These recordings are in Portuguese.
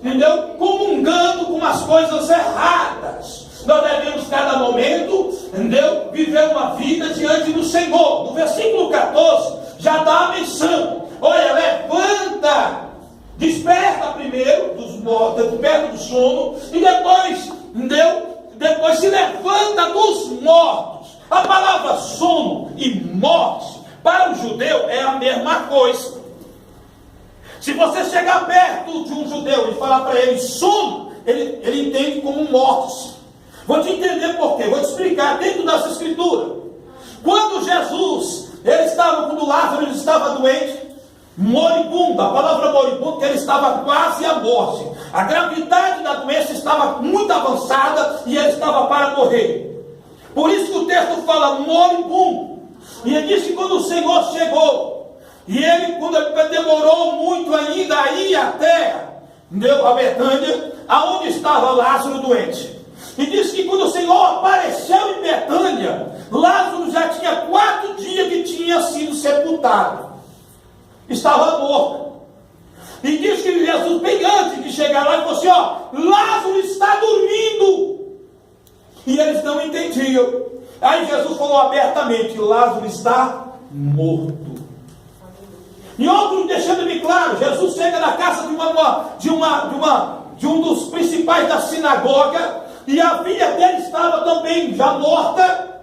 entendeu? Comungando com as coisas erradas. Nós devemos, cada momento, entendeu? Viver uma vida diante do Senhor. No versículo 14, já dá a menção. Olha, levanta, desperta primeiro dos mortos, desperta do sono, e depois, entendeu? Depois se levanta dos mortos. A palavra sono e morte, para o judeu, é a mesma coisa. Se você chegar perto de um judeu e falar para ele sono, ele entende como mortos. Vou te entender por quê, vou te explicar dentro dessa escritura. Quando quando Lázaro estava doente, moribundo, a palavra moribundo, que ele estava quase à morte. A gravidade da doença estava muito avançada e ele estava para morrer. Por isso que o texto fala moribundo. E ele disse que quando o Senhor chegou, e quando ele demorou muito ainda a ir até a Betânia, aonde estava Lázaro doente. E disse que quando o Senhor apareceu em Betânia, Lázaro já tinha 4 dias que tinha sido sepultado. Estava morto. E diz que Jesus, bem antes de chegar lá, ele falou assim: Lázaro está dormindo. E eles não entendiam. Aí Jesus falou abertamente: Lázaro está morto. E outro, deixando-me claro, Jesus chega na casa de um dos principais da sinagoga, e a filha dele estava também já morta,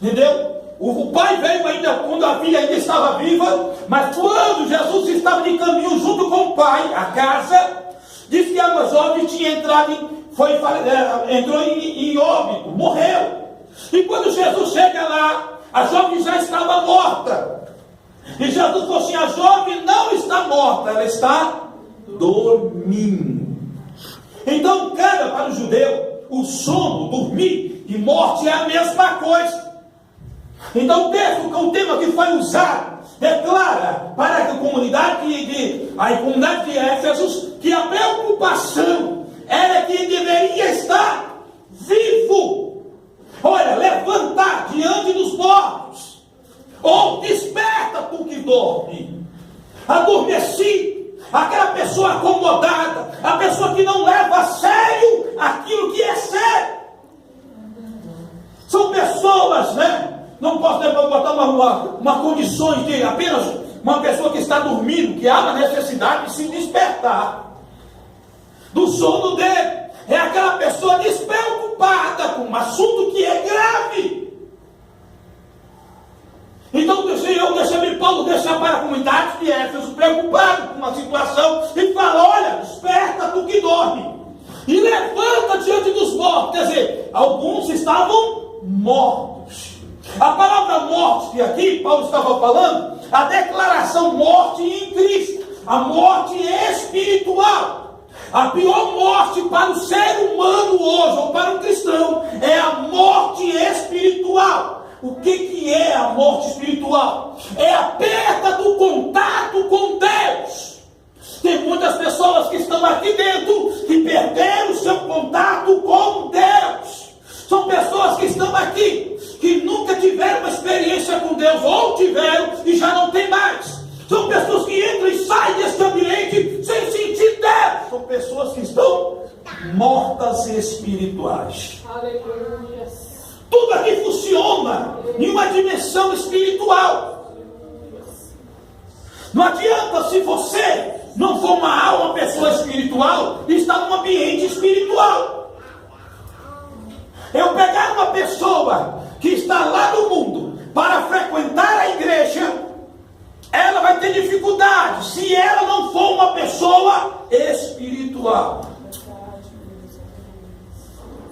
entendeu? O pai veio ainda quando a filha ainda estava viva, mas quando Jesus estava de caminho junto com o pai, a casa, diz que a jovem tinha entrado entrou em óbito, morreu. E quando Jesus chega lá, a jovem já estava morta. E Jesus falou assim: a jovem não está morta, ela está dormindo. Então, para o judeu, o sono, dormir e morte é a mesma coisa. Então o tema que foi usado declara para a comunidade de Éfeso que a preocupação era que deveria estar vivo. Olha, levantar diante dos mortos, ou desperta tu que dorme, adormecido, aquela pessoa acomodada, a pessoa que não leva a sério aquilo que é sério. São pessoas, não posso botar uma condições de apenas uma pessoa que está dormindo, que há a necessidade de se despertar do sono dele. É aquela pessoa despreocupada com um assunto que é grave. Então Paulo deixa para a comunidade de Éfeso preocupado com uma situação e fala: olha, desperta tu que dorme e levanta diante dos mortos. Quer dizer, alguns estavam mortos. A palavra morte que aqui Paulo estava falando, a declaração morte em Cristo, a morte espiritual. A pior morte para o ser humano hoje, ou para o cristão, é a morte espiritual. O que é a morte espiritual? É a perda do contato com Deus. Tem muitas pessoas que estão aqui dentro que perderam o seu contato com Deus. São pessoas que estão aqui que nunca tiveram uma experiência com Deus, ou tiveram e já não tem mais. São pessoas que entram e saem desse ambiente sem sentir Deus. São pessoas que estão mortas espirituais. Aleluia. Tudo aqui funciona em uma dimensão espiritual. Não adianta, se você não for uma pessoa espiritual, está num ambiente espiritual. Eu pegar uma pessoa que está lá no mundo para frequentar a igreja, ela vai ter dificuldade se ela não for uma pessoa espiritual.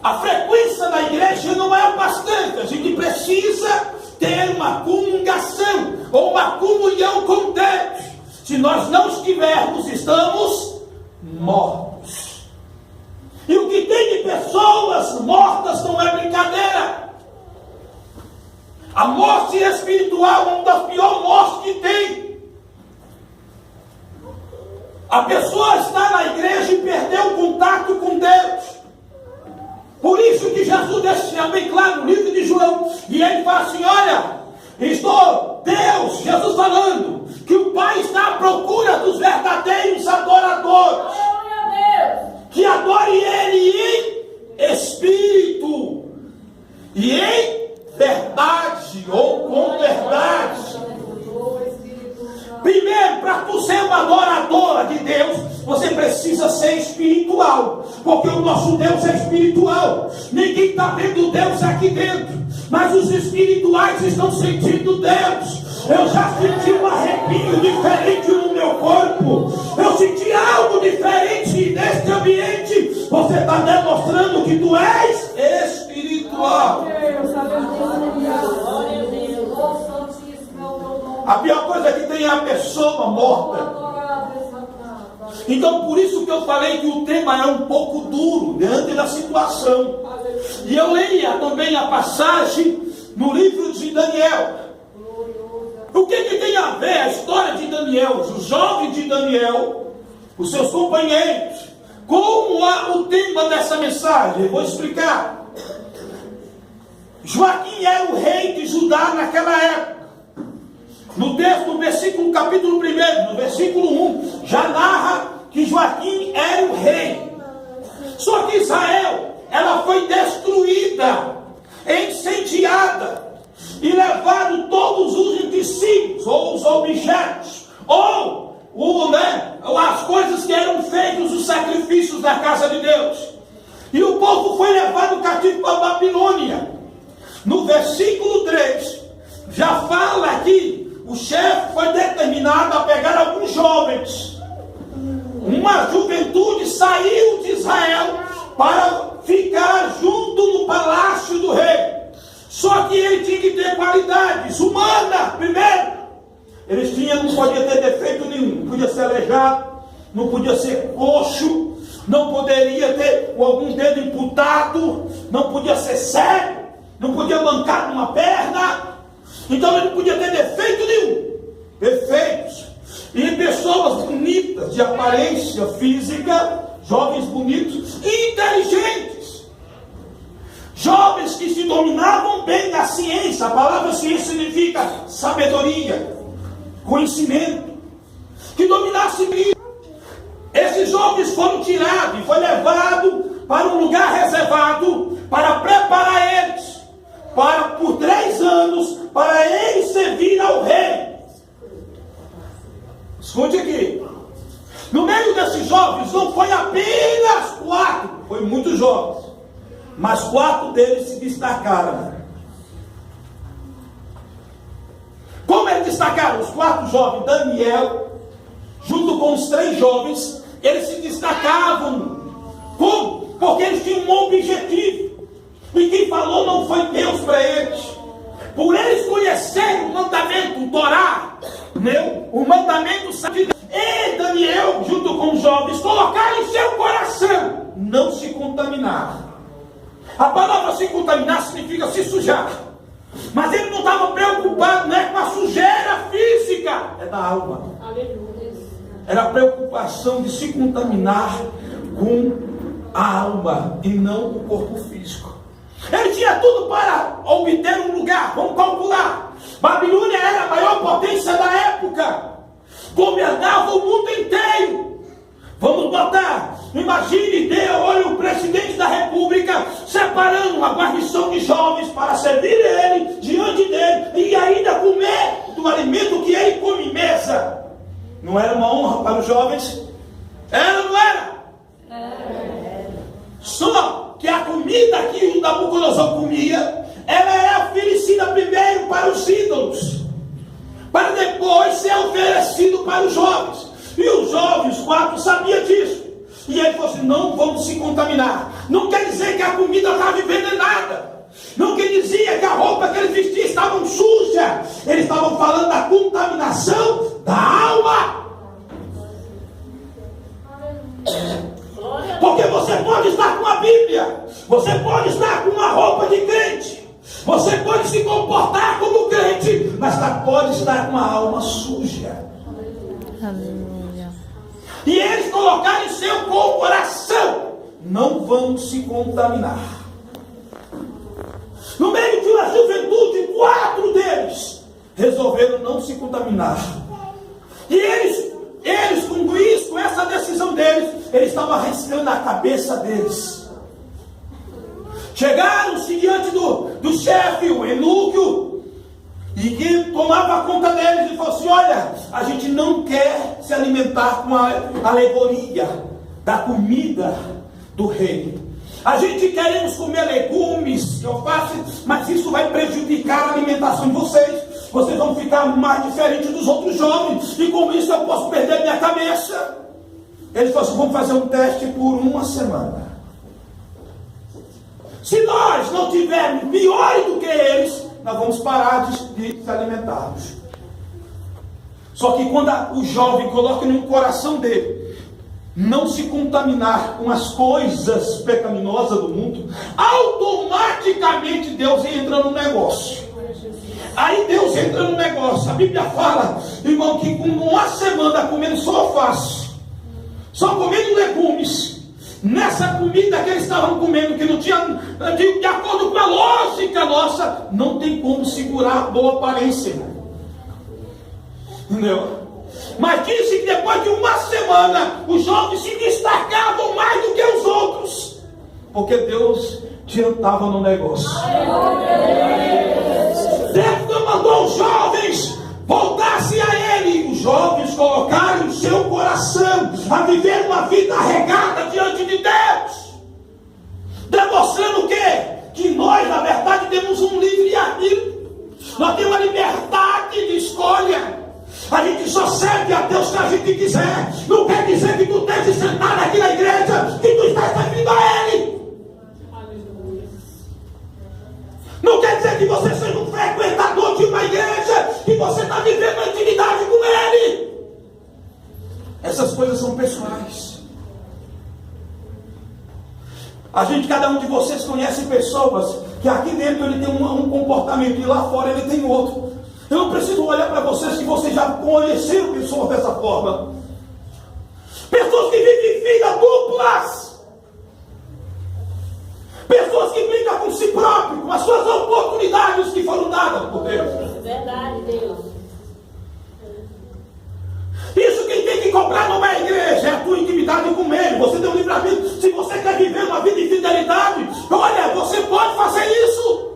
A frequência da igreja não é o bastante. A gente precisa ter uma comungação ou uma comunhão com Deus. Se nós não estivermos, estamos mortos. E o que tem de pessoas mortas não é brincadeira. A morte espiritual é uma das piores mortes que tem. A pessoa está na igreja e perdeu o contato com Deus. Por isso que Jesus deixa bem claro no livro de João, e ele fala assim: olha, Deus, Jesus falando, que o Pai está à procura dos verdadeiros adoradores. Glória a Deus. você precisa ser espiritual, porque o nosso Deus é espiritual. Ninguém está vendo Deus aqui dentro, mas os espirituais estão sentindo Deus. Eu já senti um arrepio diferente no meu corpo. Eu senti algo diferente neste ambiente. Você está demonstrando que tu és espiritual. A pior coisa é que tem a pessoa morta. Então por isso que eu falei que o tema é um pouco duro diante da situação. E eu leia também a passagem no livro de Daniel. O que tem a ver a história de Daniel, o jovem de Daniel, os seus companheiros, com o tema dessa mensagem? Eu vou explicar. Joaquim era o rei de Judá naquela época. No texto, no versículo, capítulo 1, no versículo 1, já narra que Joaquim era o rei. Só que Israel, ela foi destruída, incendiada, e levado todos os utensílios, ou os objetos, ou as coisas que eram feitas, os sacrifícios da casa de Deus. E o povo foi levado cativo para a Babilônia. No versículo 3, já fala que o chefe foi determinado a pegar alguns jovens. Uma juventude saiu de Israel para ficar junto no palácio do rei. Só que ele tinha que ter qualidades humanas, primeiro. Não podia ter defeito nenhum. Não podia ser aleijado, não podia ser coxo, não poderia ter algum dedo imputado, não podia ser cego, não podia mancar uma perna. Então ele não podia ter defeito nenhum. Perfeitos. E pessoas bonitas, de aparência física, jovens bonitos e inteligentes. Jovens que se dominavam bem da ciência. A palavra ciência significa sabedoria, conhecimento. Que dominassem bem. Esses jovens foram tirados e foi levado para um lugar reservado para preparar eles por 3 anos, para eles servir ao rei. Escute aqui. No meio desses jovens não foi apenas 4, foi muitos jovens, mas 4 deles se destacaram. Como eles destacaram? Os 4 jovens, Daniel, junto com os 3 jovens, eles se destacavam. Como? Porque eles tinham um objetivo. E quem falou não foi Deus para eles. Por eles conhecerem o mandamento, o Torá, o mandamento santo. E Daniel, junto com os jovens, colocaram em seu coração não se contaminar. A palavra se contaminar significa se sujar. Mas ele não estava preocupado, não é com a sujeira física, é da alma. Aleluia. Era a preocupação de se contaminar com a alma e não o corpo físico. Ele tinha tudo para obter um lugar. Vamos calcular. Babilônia era a maior potência da época. Governava o mundo inteiro. Vamos botar. Imagine, olha o presidente da república separando uma guarnição de jovens para servir ele, diante dele, e ainda comer do alimento que ele come em mesa. Não era uma honra para os jovens? Era ou não era? Só que a comida que o Nabucodonosor comia, ela era oferecida primeiro para os ídolos, para depois ser oferecido para os jovens. E os jovens, 4, sabiam disso. E ele falou assim: não vamos se contaminar. Não quer dizer que a comida estava envenenada. Não quer dizer que a roupa que eles vestiam estava suja. Eles estavam falando da contaminação da alma. Porque você pode estar com a Bíblia, você pode estar com uma roupa de crente, você pode se comportar como crente, mas pode estar com uma alma suja. Aleluia. E eles colocaram em seu coração: não vamos se contaminar. No meio de uma juventude, 4 deles resolveram não se contaminar. E eles com isso, com essa decisão deles, eles estavam arriscando a cabeça deles. Chegaram-se diante do chefe, o eunuco, E que tomava conta deles e falou assim: olha, a gente não quer se alimentar com a alegoria da comida do rei. A gente queremos comer legumes, mas isso vai prejudicar a alimentação de vocês. Vocês vão ficar mais diferentes dos outros jovens, e com isso eu posso perder minha cabeça. Ele falou assim: vamos fazer um teste por 1 semana. Se nós não tivermos piores do que eles, nós vamos parar de se alimentarmos. Só que quando o jovem coloca no coração dele não se contaminar com as coisas pecaminosas do mundo, automaticamente Deus entra no negócio. Aí Deus entra no negócio. A Bíblia fala, irmão, que com 1 semana comendo só alface, só comendo legumes, nessa comida que eles estavam comendo, que não tinha, de acordo com a lógica nossa, não tem como segurar a boa aparência. Entendeu? Mas disse que depois de 1 semana, os jovens se destacavam mais do que os outros, porque Deus adiantava no negócio. Deus não mandou os jovens voltar-se a Ele. Os jovens colocaram o seu coração a viver uma vida regada diante de Deus, demonstrando o quê? Que nós, na verdade, temos um livre-arbítrio. Nós temos a liberdade de escolha. A gente só serve a Deus se a gente quiser. Não quer dizer que tu esteja sentado aqui na igreja que tu está servindo a Ele. Não quer dizer que você seja um frequentador de uma igreja, que você está vivendo uma intimidade com Ele. Essas coisas são pessoais. Cada um de vocês conhece pessoas que aqui dentro ele tem um comportamento e lá fora ele tem outro. Eu não preciso olhar para vocês, que vocês já conheceram pessoas dessa forma. Pessoas que vivem vidas duplas. Pessoas que brincam com si próprios, com as suas oportunidades que foram dadas por Deus. Verdade, Deus. Isso quem tem que cobrar não é a igreja, é a tua intimidade com Ele. Você tem um livre-arbítrio. Se você quer viver uma vida de fidelidade, olha, você pode fazer isso.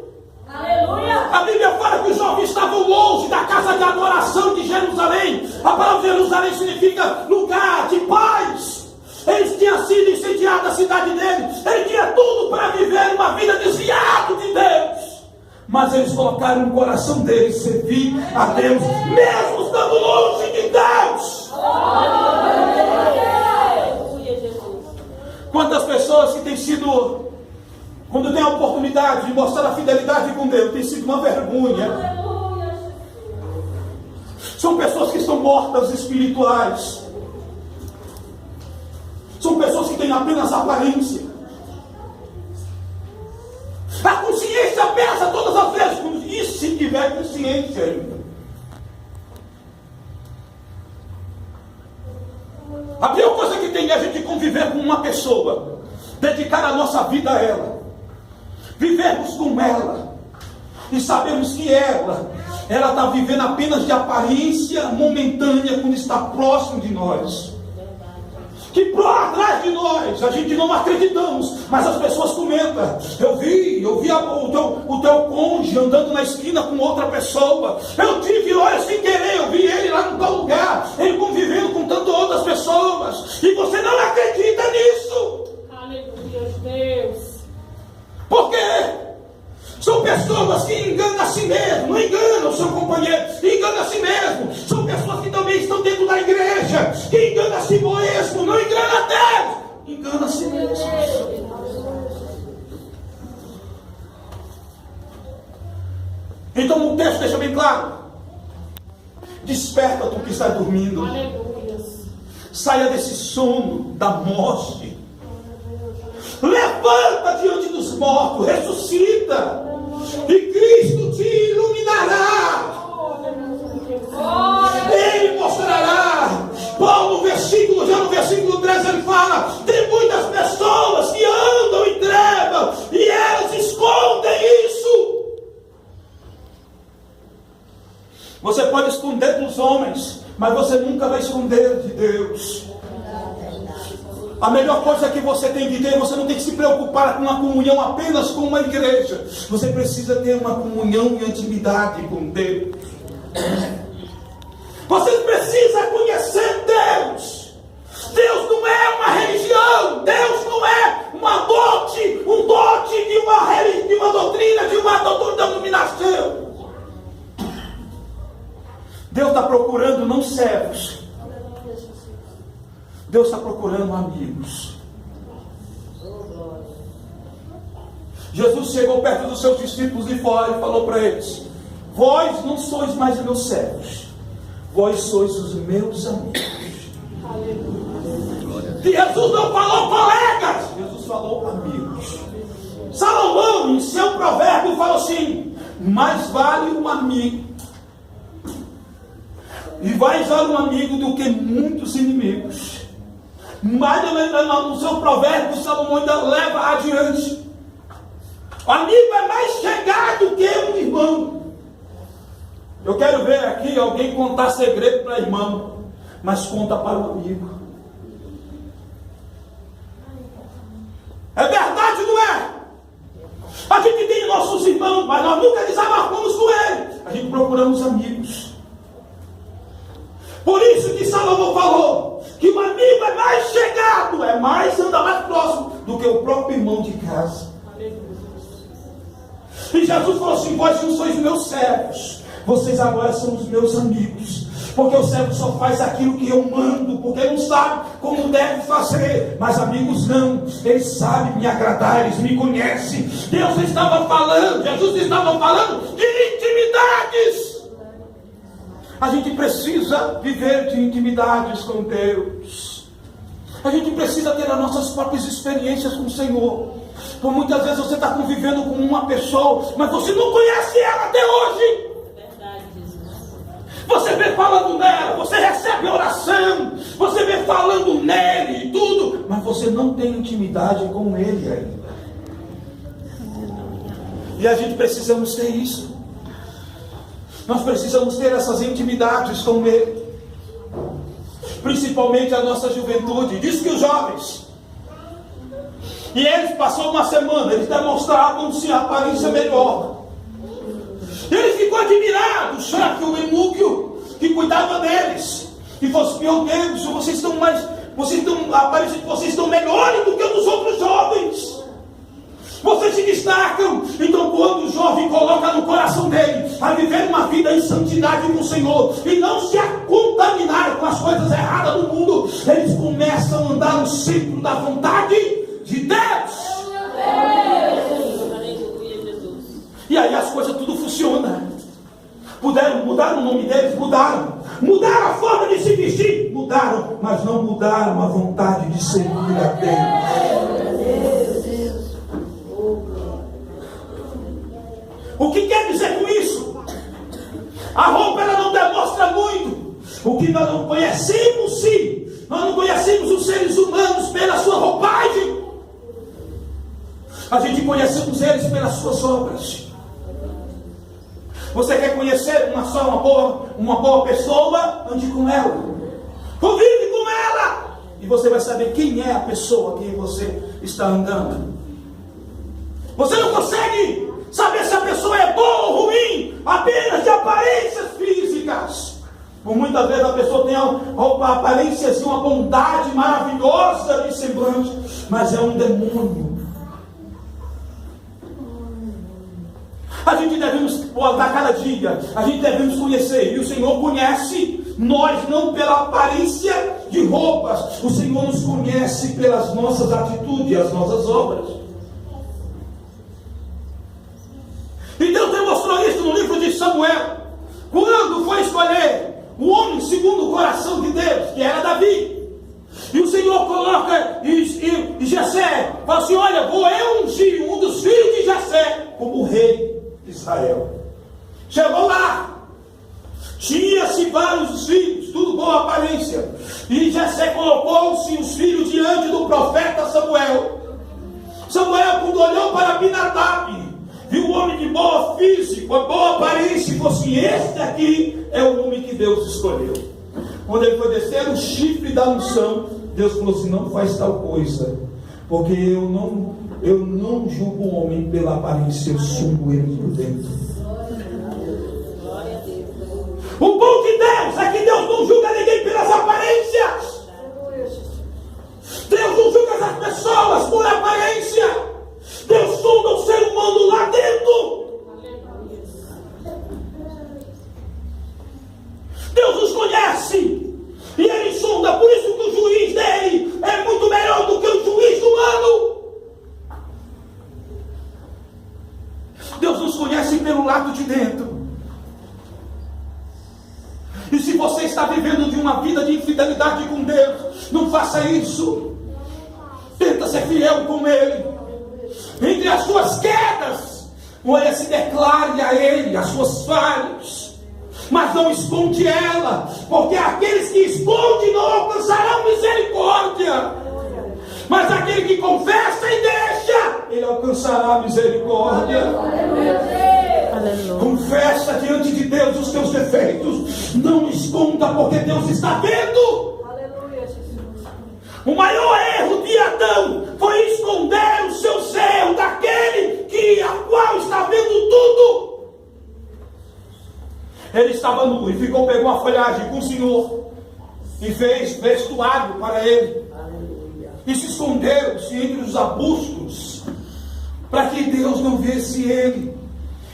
Aleluia. A Bíblia fala que os jovens estavam longe da casa de adoração de Jerusalém. A palavra Jerusalém significa lugar de paz. Eles tinham sido incendiados a cidade deles. Ele tinha tudo para viver uma vida desviada de Deus. Mas eles colocaram no coração deles servir a Deus, mesmo estando longe de Deus. Quantas pessoas que têm sido, quando tem a oportunidade de mostrar a fidelidade com Deus, tem sido uma vergonha. São pessoas que estão mortas espirituais. São pessoas que têm apenas aparência. A consciência pesa todas as vezes. E se tiver consciência ainda? A pior coisa que tem é a gente conviver com uma pessoa, dedicar a nossa vida a ela, vivermos com ela e sabemos que ela está vivendo apenas de aparência momentânea quando está próximo de nós. Que por atrás de nós a gente não acreditamos, mas as pessoas comentam. Eu vi o teu cônjuge andando na esquina com outra pessoa. Eu tive, olha, sem querer, eu vi ele lá no tal lugar, ele convivendo com tantas outras pessoas, e você não acredita nisso. Aleluia, Deus. Por quê? São pessoas que enganam a si mesmo, não enganam o seu companheiro, enganam a si mesmo. São pessoas que também estão dentro da igreja, que enganam a si mesmo, não enganam a Deus, enganam a si mesmo. Então o texto deixa bem claro: desperta tu que está dormindo. Aleluia. Saia desse sono da morte. Levanta diante dos mortos, ressuscita, e Cristo te iluminará. Ele mostrará. Paulo, já no versículo 13, ele fala: tem muitas pessoas que andam em trevas e elas escondem isso. Você pode esconder dos homens, mas você nunca vai esconder de Deus. A melhor coisa que você tem que ter, você não tem que se preocupar com uma comunhão apenas com uma igreja. Você precisa ter uma comunhão e intimidade com Deus. Você precisa conhecer Deus. Deus não é uma religião. Deus não é um dote de uma doutrina, de uma denominação. Deus está procurando não servos. Deus está procurando amigos. Jesus chegou perto dos seus discípulos e falou para eles: vós não sois mais meus servos, vós sois os meus amigos. Jesus não falou colegas, Jesus falou amigos. Salomão, em seu provérbio, falou assim: mais vale um amigo, e mais vale um amigo do que muitos inimigos. Mas no seu provérbio, Salomão ainda leva adiante: o amigo é mais chegado que um irmão. Eu quero ver aqui alguém contar segredo para irmão, mas conta para o amigo. É verdade, não é? A gente tem nossos irmãos, mas nós nunca desamarcamos com eles. A gente procuramos amigos. Por isso que Salomão falou que o amigo é mais chegado, anda mais próximo do que o próprio irmão de casa. E Jesus falou assim: vós não sois meus servos, vocês agora são os meus amigos. Porque o servo só faz aquilo que eu mando, porque não sabe como deve fazer. Mas amigos não, eles sabem me agradar, eles me conhecem. Jesus estava falando de intimidades. A gente precisa viver de intimidades com Deus. A gente precisa ter as nossas próprias experiências com o Senhor. Por muitas vezes você está convivendo com uma pessoa, mas você não conhece ela até hoje. Você vê falando nela, você recebe oração, você vê falando nele e tudo, mas você não tem intimidade com ele ainda. E a gente precisamos ter isso. Nós precisamos ter essas intimidades com ele. Principalmente a nossa juventude. Diz que os jovens, e eles passou uma semana, eles demonstravam-se a aparência melhor. Ele ficou admirado, o chefe, o eunuco, que cuidava deles. E falou assim: meu Deus, vocês estão melhores do que os outros jovens. Vocês se destacam. Então, quando o jovem coloca no coração dele a viver uma vida em santidade com o Senhor e não se contaminar com as coisas erradas do mundo, eles começam a andar no centro da vontade de Deus. E aí as coisas tudo funciona. Puderam mudar o nome deles? Mudaram. Mudaram a forma de se vestir? Mudaram. Mas não mudaram a vontade de servir a Deus. O que quer dizer com isso? A roupa ela não demonstra muito. O que nós não conhecemos, sim. Nós não conhecemos os seres humanos pela sua roupagem. A gente conhecemos eles pelas suas obras. Você quer conhecer uma boa pessoa? Ande com ela. Convive com ela. E você vai saber quem é a pessoa que você está andando. Você não consegue saber se a pessoa é boa ou ruim apenas de aparências físicas. Por muitas vezes a pessoa tem a aparência de uma bondade maravilhosa de semblante, mas é um demônio. A gente devemos voltar cada dia, a gente devemos conhecer, e o Senhor conhece nós não pela aparência de roupas, o Senhor nos conhece pelas nossas atitudes, as nossas obras. E Deus demonstrou isso no livro de Samuel, quando foi escolher o homem segundo o coração de Deus, que era Davi. E o Senhor coloca e Jessé fala assim: olha, vou eu ungir um dos filhos de Jessé como rei de Israel. Chegou lá, tinha-se vários filhos, tudo boa aparência, e Jessé colocou-se os filhos diante do profeta Samuel. Samuel, quando olhou para Abinadab, viu um homem de boa física, boa aparência, e falou assim: este aqui é o homem que Deus escolheu. Quando ele foi descer o chifre da unção, Deus falou assim: não faz tal coisa, porque eu não julgo o homem pela aparência, eu julgo ele por dentro. O bom de Deus é que Deus não julga ninguém pelas aparências. Deus não julga as pessoas por aparência. Deus sonda o ser humano lá dentro. Deus nos conhece e Ele sonda. Por isso que o juiz dele é muito melhor do que o juiz humano. Deus nos conhece pelo lado de dentro. E se você está vivendo de uma vida de infidelidade com Deus, não faça isso. Tenta ser fiel com Ele. Entre as suas quedas, olha, se declare a Ele as suas falhas, mas não esconde ela, porque aqueles que escondem não alcançarão misericórdia. Mas aquele que confessa e deixa, ele alcançará misericórdia. Aleluia. Confessa diante de Deus os teus defeitos. Não esconda, porque Deus está vendo. Aleluia, Jesus. O maior erro de Adão foi esconder os seus erros daquele a qual está vendo tudo. Ele estava nu e pegou a folhagem com o Senhor e fez vestuário para ele. E se esconderam-se entre os arbustos para que Deus não visse ele.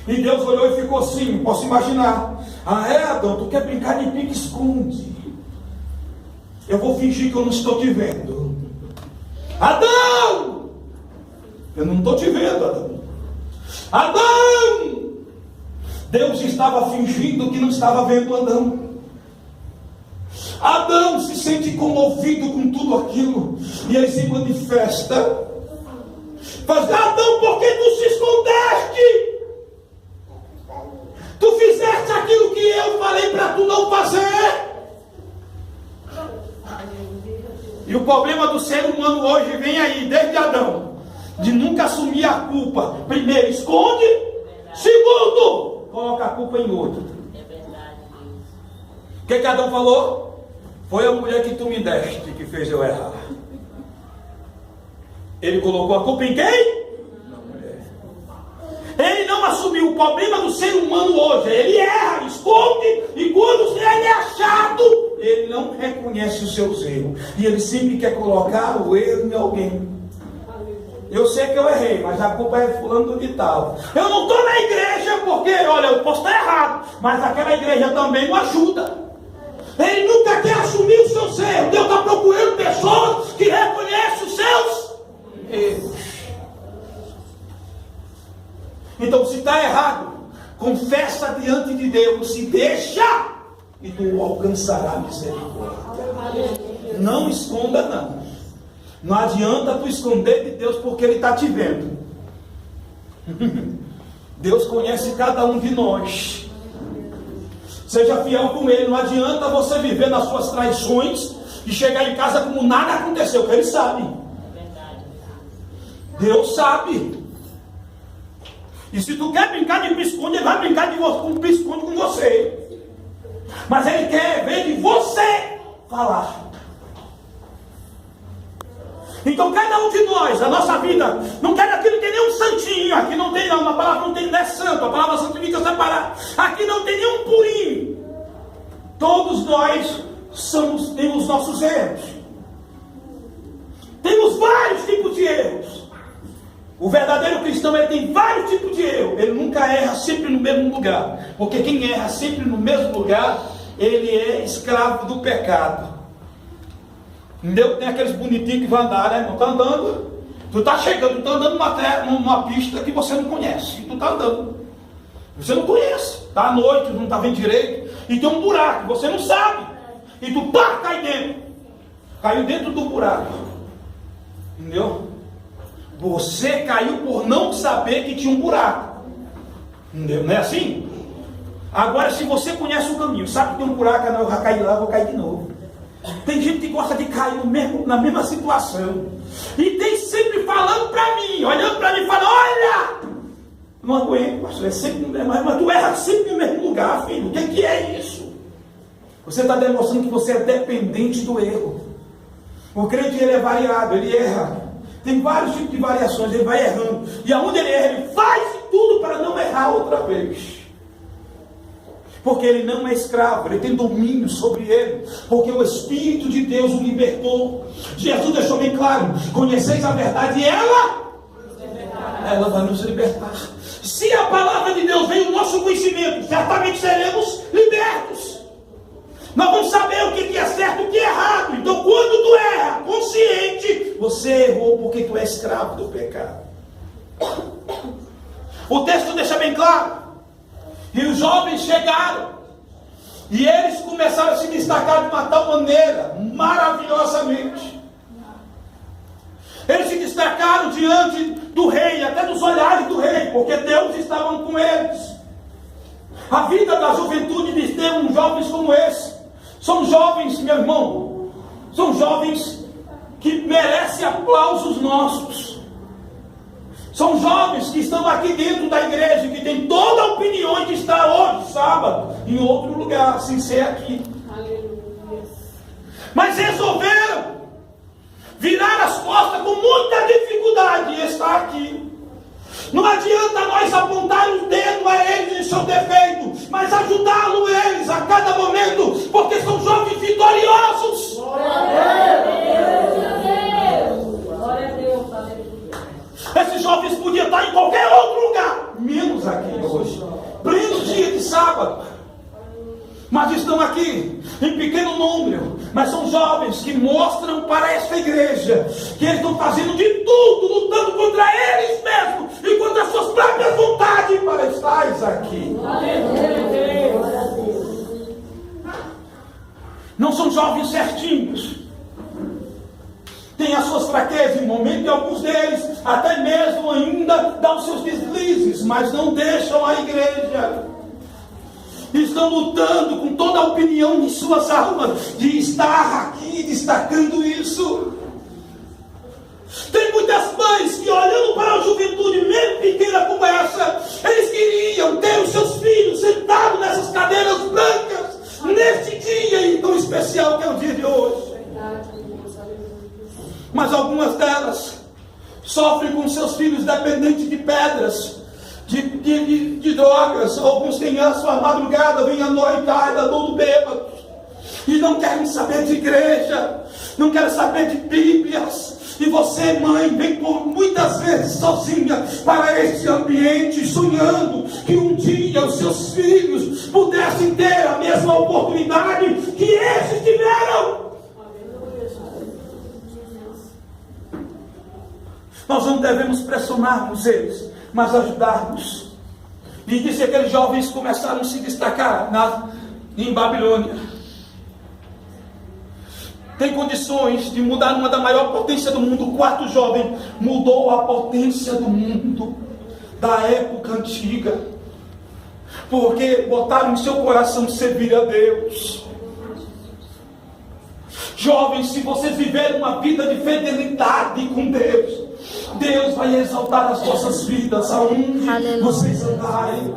E Deus olhou e ficou assim, posso imaginar: ah, é, Adão, tu quer brincar de pique-esconde? Eu vou fingir que eu não estou te vendo. Adão! Eu não estou te vendo, Adão. Adão! Deus estava fingindo que não estava vendo Adão. Adão se sente comovido com tudo aquilo, e ele se manifesta. Faz: Adão, por que tu se escondeste? Tu fizeste aquilo que eu falei para tu não fazer. E o problema do ser humano hoje vem aí, desde Adão, de nunca assumir a culpa. Primeiro, esconde. Segundo, coloca a culpa em outro. O que Adão falou? Foi a mulher que tu me deste que fez eu errar. Ele colocou a culpa em quem? Na mulher. Ele não assumiu o problema do ser humano hoje. Ele erra, esconde, e quando ele é achado, ele não reconhece os seus erros. E ele sempre quer colocar o erro em alguém. Eu sei que eu errei, mas a culpa é fulano de tal. Eu não estou na igreja porque, olha, eu posso estar errado, mas aquela igreja também não ajuda. Ele nunca quer assumir os seus erros. Deus está procurando pessoas que reconhecem os seus erros. Então, se está errado, confessa diante de Deus, se deixa, e tu alcançarás misericórdia. Não esconda, não. Não adianta tu esconder de Deus, porque Ele está te vendo. Deus conhece cada um de nós. Seja fiel com Ele. Não adianta você viver nas suas traições e chegar em casa como nada aconteceu, porque Ele sabe. Deus sabe. E se tu quer brincar de pisconde, Ele vai brincar de pisconde com você. Mas Ele quer ver de você falar. Então cada um de nós, a nossa vida, não quer aqui, não tem nenhum santinho, aqui não tem não, a palavra não tem, não é santo, a palavra santifica separar, aqui não tem nenhum purinho. Todos nós temos nossos erros. Temos vários tipos de erros. O verdadeiro cristão, ele tem vários tipos de erro. Ele nunca erra sempre no mesmo lugar, porque quem erra sempre no mesmo lugar, ele é escravo do pecado. Entendeu? Tem aqueles bonitinhos que vão andar, né? Não está andando. Tu está chegando, tu está andando numa pista que você não conhece. E tu está andando. Você não conhece. Está à noite, não está vendo direito. E tem um buraco, você não sabe. E tu cai dentro. Caiu dentro do buraco. Entendeu? Você caiu por não saber que tinha um buraco. Entendeu? Não é assim? Agora, se você conhece o caminho, sabe que tem um buraco, não, eu já caí lá, vou cair de novo. Tem gente que gosta de cair na mesma situação. E tem sempre falando para mim, olhando para mim e falando: olha, não aguento, pastor, é sempre no mesmo, mas tu erra sempre no mesmo lugar, filho. O que é isso? Você está demonstrando que você é dependente do erro. O crente, ele é variado, ele erra. Tem vários tipos de variações, ele vai errando. E aonde ele erra, ele faz tudo para não errar outra vez. Porque ele não é escravo, ele tem domínio sobre ele. Porque o Espírito de Deus o libertou. Jesus deixou bem claro: conheceis a verdade e ela vai nos libertar. Se a palavra de Deus vem no nosso conhecimento, certamente seremos libertos. Nós vamos saber o que é certo e o que é errado. Então, quando tu erra, consciente, você errou porque tu é escravo do pecado. O texto deixa bem claro. E os jovens chegaram. E eles começaram a se destacar de uma tal maneira, maravilhosamente. Eles se destacaram diante do rei, até dos olhares do rei, porque Deus estava com eles. A vida da juventude de ter uns jovens como esse. São jovens, meu irmão, são jovens que merecem aplausos nossos. São jovens que estão aqui dentro da igreja, que tem toda a opinião de estar hoje, sábado, em outro lugar, sem ser aqui. Aleluia. Mas resolveram virar as costas com muita dificuldade e estar aqui. Não adianta nós apontar o dedo a eles em seu defeito, mas ajudá-los eles a cada momento, porque são jovens vitoriosos. Glória a Deus. Glória a Deus. Aleluia. Esses jovens podiam estar em qualquer outro lugar, menos aqui hoje. Pleno dia de sábado. Mas estão aqui em pequeno número, mas são jovens que mostram para esta igreja que eles estão fazendo de tudo, lutando contra eles mesmos e contra as suas próprias vontades para estar aqui. Não são jovens certinhos, têm as suas fraquezas em momento, e alguns deles até mesmo ainda dão seus deslizes, mas não deixam a igreja. Estão lutando com toda a opinião de suas almas de estar aqui destacando isso. Tem muitas mães que, olhando para a juventude mesmo pequena como essa, eles queriam ter os seus filhos sentados nessas cadeiras brancas neste dia tão especial que é o dia de hoje. Mas algumas delas sofrem com seus filhos dependentes de pedras, de drogas. Alguns têm a sua madrugada, vêm à noitada, todo bêbado, e não querem saber de igreja, não querem saber de Bíblias. E você, mãe, vem por muitas vezes sozinha para este ambiente, sonhando que um dia os seus filhos pudessem ter a mesma oportunidade que esses tiveram. Nós não devemos pressionarmos eles, mas ajudar-nos. E disse que aqueles jovens começaram a se destacar em Babilônia. Tem condições de mudar uma da maior potência do mundo. O quarto jovem mudou a potência do mundo da época antiga, porque botaram em seu coração servir a Deus. Jovens, se vocês viverem uma vida de fidelidade com Deus, Deus vai exaltar as vossas vidas aonde vocês andarem.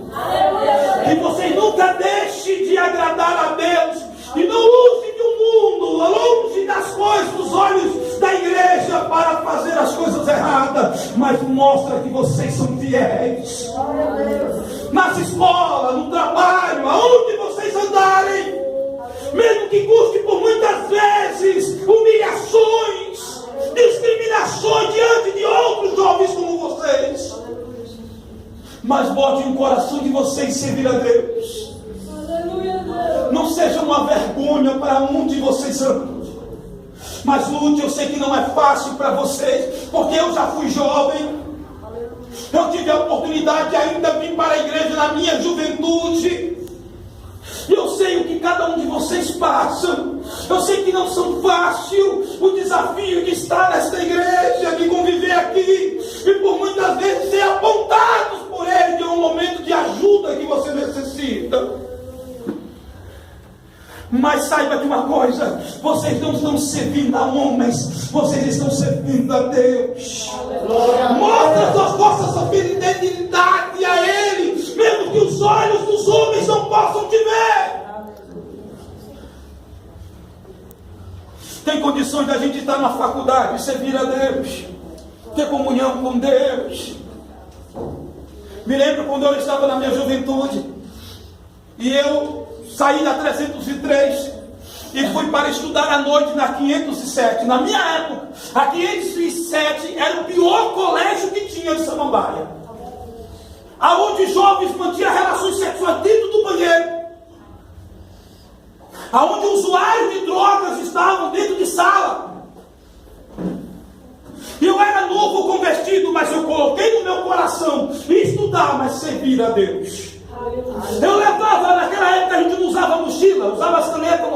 Que vocês nunca deixem de agradar a Deus e não usem do mundo, longe das coisas, dos olhos da igreja, para fazer as coisas erradas, mas mostra que vocês são fiéis. Nas escolas, no trabalho, aonde vocês andarem, mesmo que custe por muitas vezes humilhações, discriminações diante de outros jovens como vocês, mas bote no coração de vocês servir a Deus. Não seja uma vergonha para onde vocês andam, mas lute. Eu sei que não é fácil para vocês, porque eu já fui jovem, eu tive a oportunidade de ainda vir para a igreja na minha juventude. Eu sei o que cada um de vocês passa. Eu sei que não são fácil o desafio de estar nesta igreja, de conviver aqui, e por muitas vezes ser apontados por ele em um momento de ajuda que você necessita. Mas saiba de uma coisa: vocês não estão servindo a homens, vocês estão servindo a Deus. Mostra as vossas fidelidade a Ele, mesmo que os olhos dos homens não possam te ver. Tem condição condições da gente estar na faculdade, servir a Deus, ter comunhão com Deus. Me lembro quando eu estava na minha juventude, e eu saí da 303 e fui para estudar à noite na 507. Na minha época, a 507 era o pior colégio que tinha em Samambaia, aonde jovens mantinham relações sexuais dentro do banheiro, aonde usuários de drogas estavam dentro de sala. Eu era novo convertido, mas eu coloquei no meu coração estudar, mas servir a Deus. Eu levava, naquela época a gente não usava mochila, usava as canetas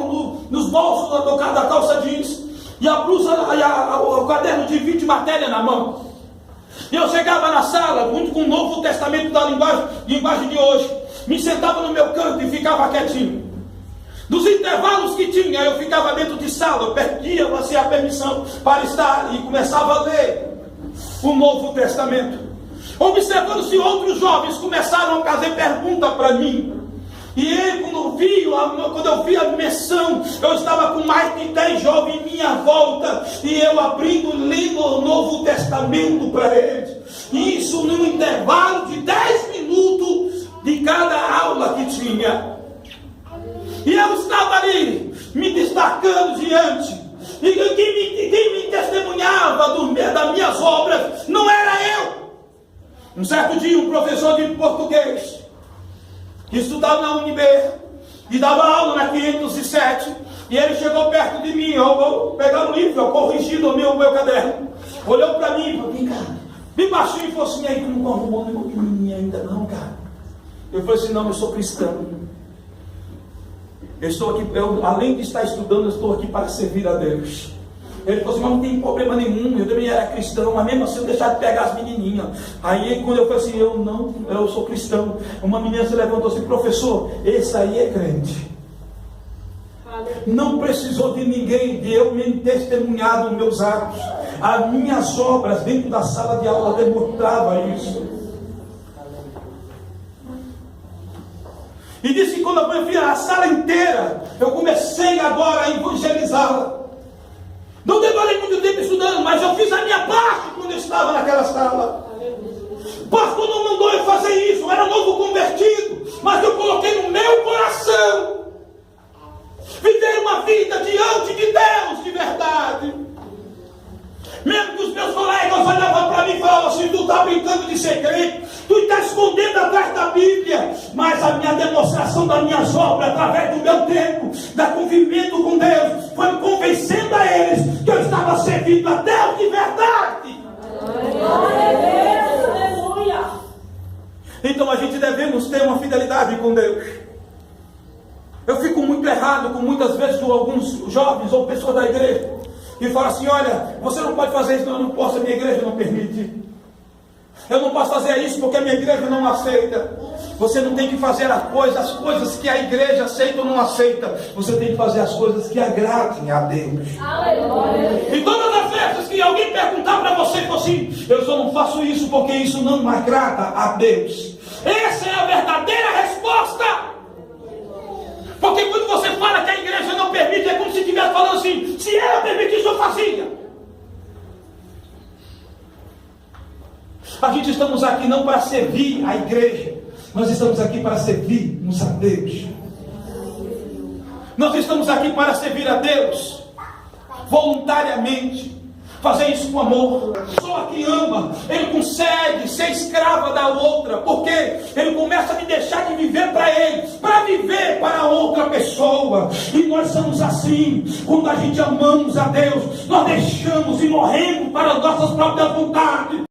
nos bolsos da calça jeans, e a blusa, o caderno de 20 matérias na mão. E eu chegava na sala, junto com o Novo Testamento da linguagem de hoje, me sentava no meu canto e ficava quietinho. Nos intervalos que tinha, eu ficava dentro de sala, eu pedia a permissão para estar e começava a ler o Novo Testamento, observando se outros jovens começaram a fazer pergunta para mim. E ele, quando eu vi a menção, eu estava com mais de 10 jovens em minha volta, e eu abrindo, lendo o Novo Testamento para eles. E isso num intervalo de 10 minutos de cada aula que tinha. E eu estava ali, me destacando diante. E quem me testemunhava das minhas obras não era eu. Um certo dia, um professor de português, que estudava na UNB, e dava aula na 507, e ele chegou perto de mim, eu pegando o livro, eu corrigindo o meu caderno, olhou para mim e falou: vem cá, bem baixinho, e falou assim: aí tu não arrumou nenhuma pequenininha ainda não, cara? Eu falei assim: não, eu sou cristão. Eu estou aqui, além de estar estudando, eu estou aqui para servir a Deus. Ele falou assim: mas não tem problema nenhum, eu também era cristão, mas mesmo assim eu deixava de pegar as menininhas. Aí quando eu falei assim: eu sou cristão, uma menina se levantou assim: professor, esse aí é crente. Não precisou de ninguém, de eu me testemunhar dos meus atos. As minhas obras dentro da sala de aula demonstravam isso. E disse que quando eu vi a sala inteira, eu comecei agora a evangelizá-la. Não demorei muito tempo estudando, mas eu fiz a minha parte quando eu estava naquela sala. O pastor não mandou eu fazer isso, eu era novo convertido, mas eu coloquei no meu coração viver uma vida diante de Deus de verdade. Mesmo que os meus colegas olhavam para mim e falavam assim: tu está brincando de ser crente, tu está escondendo atrás da Bíblia. Mas a minha demonstração das minhas obras, através do meu tempo, da convivimento com Deus, foi me convencendo a eles que eu estava servindo a Deus de verdade. Aleluia! Então a gente devemos ter uma fidelidade com Deus. Eu fico muito errado com muitas vezes com alguns jovens ou pessoas da igreja e falam assim: olha, você não pode fazer isso, não, eu não posso, a minha igreja não permite. Eu não posso fazer isso porque a minha igreja não aceita. Você não tem que fazer as coisas que a igreja aceita ou não aceita. Você tem que fazer as coisas que agradem a Deus. Aleluia. E todas as vezes que alguém perguntar para você assim: eu só não faço isso porque isso não agrada a Deus, essa é a verdadeira resposta. Porque quando você fala que a igreja não permite, é como se estivesse falando assim: se ela permitisse, eu fazia. A gente estamos aqui não para servir a igreja, nós estamos aqui para servirmos a Deus. Nós estamos aqui para servir a Deus voluntariamente, fazer isso com amor. Só a que ama, ele consegue ser escrava da outra, porque ele começa a me deixar de viver para ele, para viver para outra pessoa. E nós somos assim, quando a gente amamos a Deus, nós deixamos e morremos para as nossas próprias vontades,